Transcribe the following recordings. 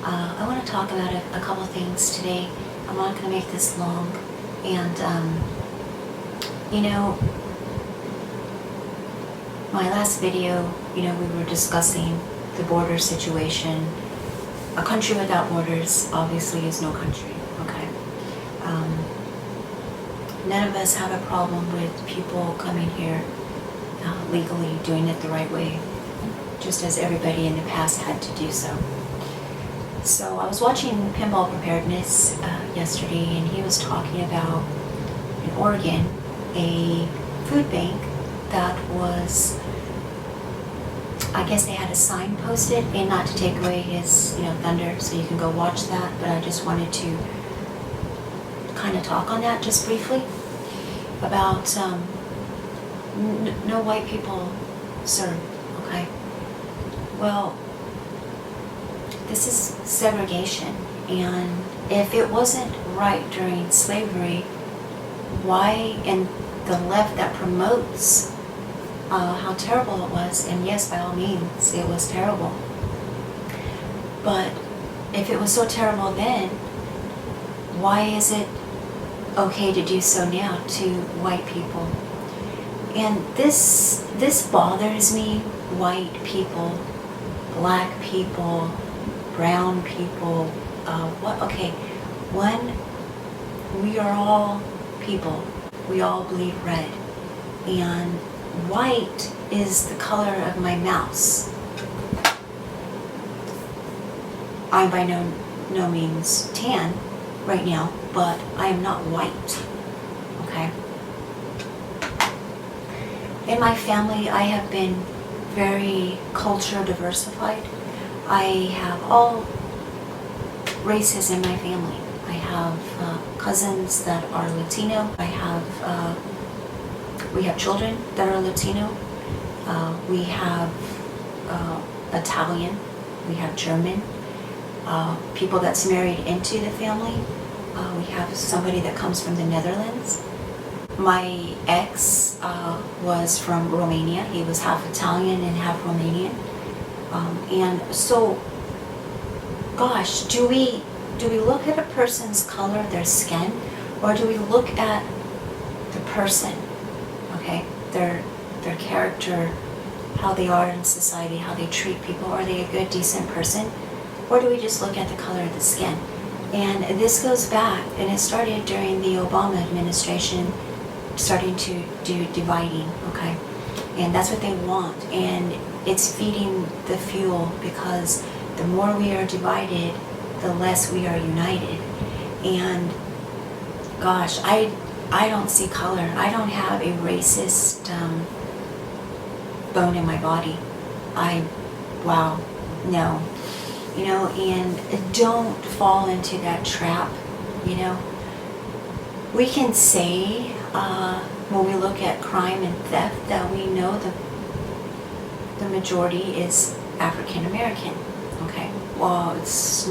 I want to talk about a couple things today. I'm not going to make this long. And, my last video, we were discussing the border situation. A country without borders obviously is no country, okay? None of us have a problem with people coming here legally, doing it the right way, just as everybody in the past had to do so. So I was watching Pinball Preparedness yesterday, and he was talking about in Oregon a food bank that was, I guess they had a sign posted, and not to take away his thunder, so you can go watch that, but I just wanted to kind of talk on that just briefly about no white people served, okay? Well, this is segregation, and if it wasn't right during slavery, why, and the left that promotes how terrible it was, and yes, by all means, it was terrible, but if it was so terrible then, why is it okay to do so now to white people? And this bothers me. White people, black people, brown people, one, we are all people. We all bleed red. And white is the color of my mouse. I'm by no means tan right now, but I am not white, okay? In my family, I have been very culture diversified. I have all races in my family. I have cousins that are Latino. We have children that are Latino. We have Italian. We have German. People that's married into the family. We have somebody that comes from the Netherlands. My ex was from Romania. He was half Italian and half Romanian. And so, gosh, do we look at a person's color, their skin, or do we look at the person, okay? Their character, how they are in society, how they treat people. Are they a good, decent person? Or do we just look at the color of the skin? And this goes back, and it started during the Obama administration, starting to do dividing, okay? And that's what they want, and it's feeding the fuel, because the more we are divided, the less we are united. And gosh, I don't see color. I don't have a racist bone in my body. Wow, no. And don't fall into that trap, We can say, when we look at crime and theft, that we know the majority is African American, okay? Well, this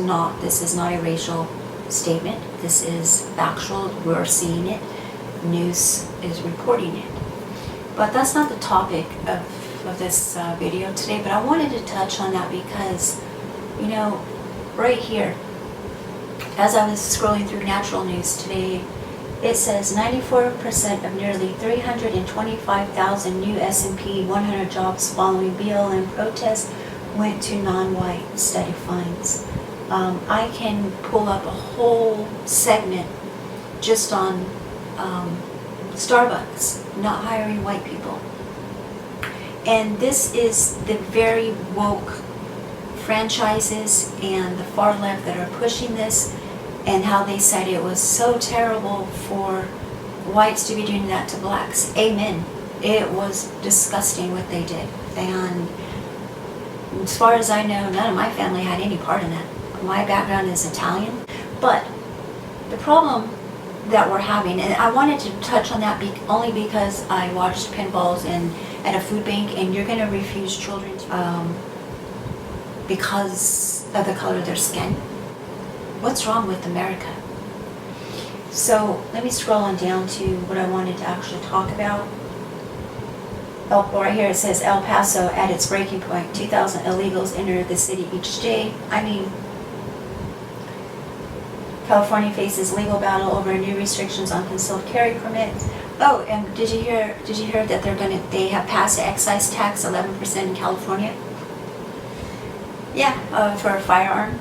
is not a racial statement. This is factual. We're seeing it. News is reporting it. But that's not the topic of this video today, but I wanted to touch on that because, right here, as I was scrolling through natural news today, it says 94% of nearly 325,000 new S&P 100 jobs following BLM protests went to non-white study funds. I can pull up a whole segment just on Starbucks not hiring white people. And this is the very woke franchises and the far left that are pushing this, and how they said it was so terrible for whites to be doing that to blacks. Amen. It was disgusting what they did. And as far as I know, none of my family had any part in that. My background is Italian. But the problem that we're having, and I wanted to touch on that only because I watched pinballs at a food bank, and you're going to refuse children because of the color of their skin. What's wrong with America? So let me scroll on down to what I wanted to actually talk about. Right here it says El Paso at its breaking point. 2,000 illegals enter the city each day. I mean, California faces legal battle over new restrictions on concealed carry permits. Oh, and did you hear that they have passed the excise tax 11% in California? Yeah, for a firearm.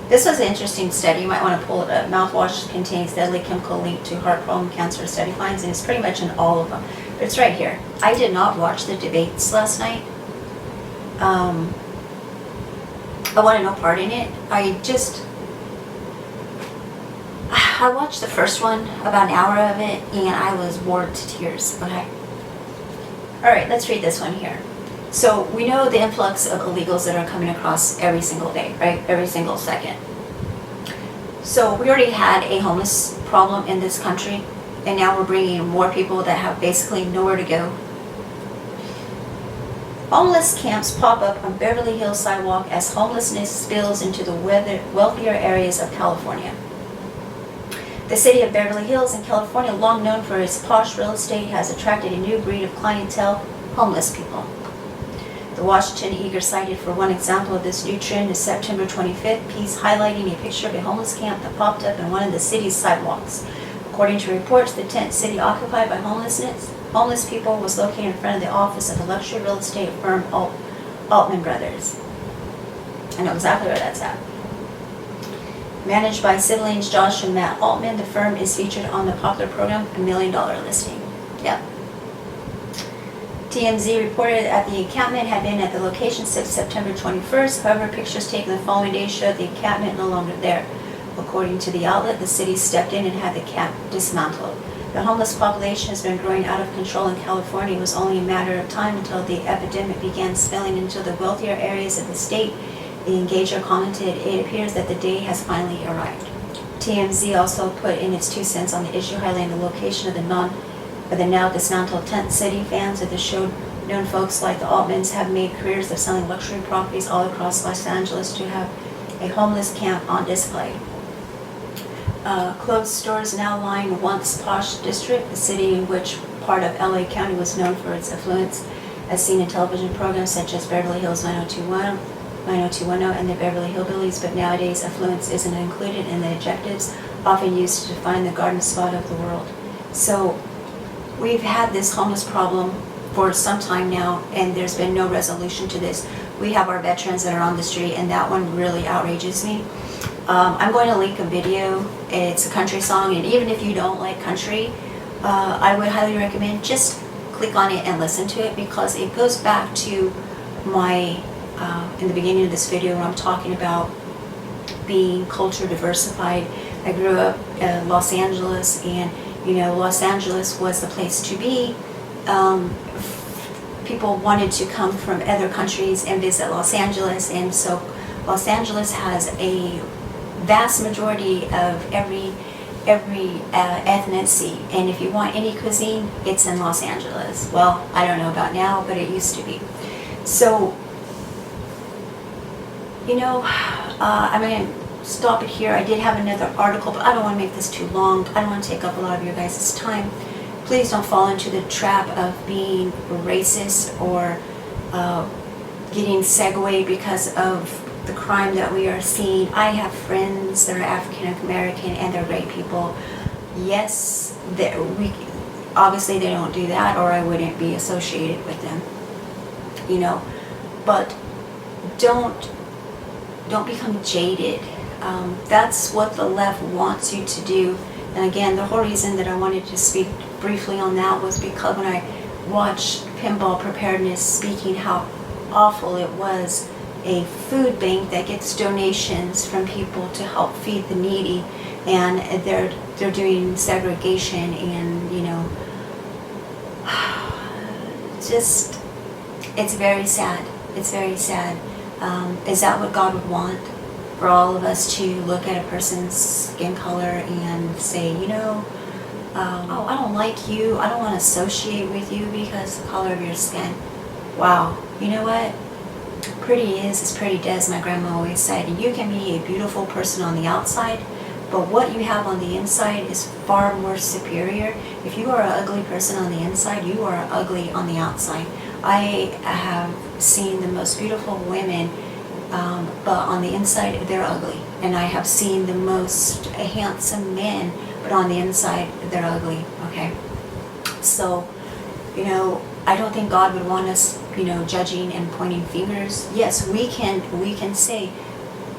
This was an interesting study. You might want to pull it up. Mouthwash contains deadly chemical linked to heart problem, cancer study finds, and it's pretty much in all of them. But it's right here. I did not watch the debates last night. I wanted no part in it. I watched the first one, about an hour of it, and I was bored to tears. Okay. All right, let's read this one here. So we know the influx of illegals that are coming across every single day, right? Every single second. So we already had a homeless problem in this country, and now we're bringing more people that have basically nowhere to go. Homeless camps pop up on Beverly Hills sidewalk as homelessness spills into the wealthier areas of California. The city of Beverly Hills in California, long known for its posh real estate, has attracted a new breed of clientele, homeless people. The Washington Eager cited for one example of this new trend is September 25th piece highlighting a picture of a homeless camp that popped up on one of the city's sidewalks. According to reports, the tent city occupied by homeless people was located in front of the office of the luxury real estate firm Altman Brothers. I know exactly where that's at. Managed by siblings Josh and Matt Altman, the firm is featured on the popular program $1 Million Listing. Yep. TMZ reported that the encampment had been at the location since September 21st. However, pictures taken the following day showed the encampment no longer there. According to the outlet, the city stepped in and had the camp dismantled. The homeless population has been growing out of control in California. It was only a matter of time until the epidemic began spilling into the wealthier areas of the state. The Engager commented, "It appears that the day has finally arrived." TMZ also put in its 2 cents on the issue, highlighting the location of the now dismantled tent city. Fans of the show, known folks like the Altmans, have made careers of selling luxury properties all across Los Angeles to have a homeless camp on display. Closed stores now line once posh district, the city in which part of LA County was known for its affluence, as seen in television programs such as Beverly Hills 90210 and the Beverly Hillbillies, but nowadays affluence isn't included in the adjectives often used to define the garden spot of the world. So we've had this homeless problem for some time now, and there's been no resolution to this. We have our veterans that are on the street, and that one really outrages me. I'm going to link a video. It's a country song, and even if you don't like country, I would highly recommend just click on it and listen to it, because it goes back to my, in the beginning of this video, where I'm talking about being culture diversified. I grew up in Los Angeles, and Los Angeles was the place to be. People wanted to come from other countries and visit Los Angeles, and so Los Angeles has a vast majority of every ethnicity, and if you want any cuisine, it's in Los Angeles. Well, I don't know about now, but it used to be. So, I'm going to stop it here. I did have another article, but I don't want to make this too long. I don't want to take up a lot of your guys' time. Please don't fall into the trap of being racist or getting segued because of the crime that we are seeing. I have friends that are African American and they're great people. Yes, obviously they don't do that, or I wouldn't be associated with them. But don't become jaded. That's what the left wants you to do. And again, the whole reason that I wanted to speak briefly on that was because when I watched Pinball Preparedness speaking how awful it was, a food bank that gets donations from people to help feed the needy, and they're doing segregation, and just, it's very sad. It's very sad. Is that what God would want? For all of us to look at a person's skin color and say, oh, I don't like you, I don't want to associate with you because of the color of your skin. Wow, you know what? Pretty is pretty does, my grandma always said. And you can be a beautiful person on the outside, but what you have on the inside is far more superior. If you are an ugly person on the inside, you are ugly on the outside. I have seen the most beautiful women but on the inside they're ugly. And I have seen the most handsome men, but on the inside they're ugly. Okay, so I don't think God would want us judging and pointing fingers. Yes, we can say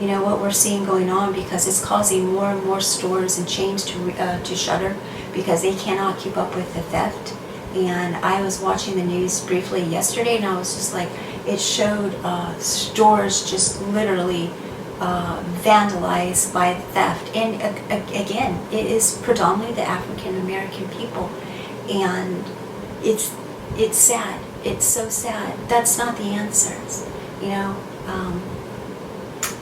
what we're seeing going on, because it's causing more and more stores and chains to shutter because they cannot keep up with the theft. And I was watching the news briefly yesterday, and I was just like, it showed stores just literally vandalized by theft. And again, it is predominantly the African American people, and it's sad. It's so sad. That's not the answers,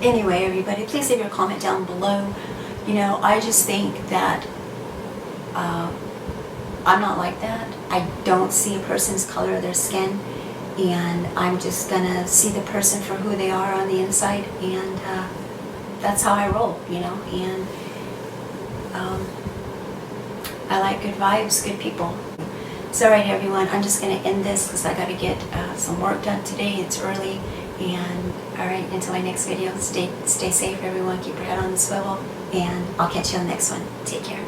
Anyway, everybody, please leave your comment down below. I just think that I'm not like that. I don't see a person's color of their skin, and I'm just gonna see the person for who they are on the inside, and that's how I roll, and I like good vibes, good people. So, all right, everyone, I'm just gonna end this because I gotta get some work done today. It's early. And all right, until my next video, stay safe, everyone. Keep your head on the swivel, and I'll catch you on the next one. Take care.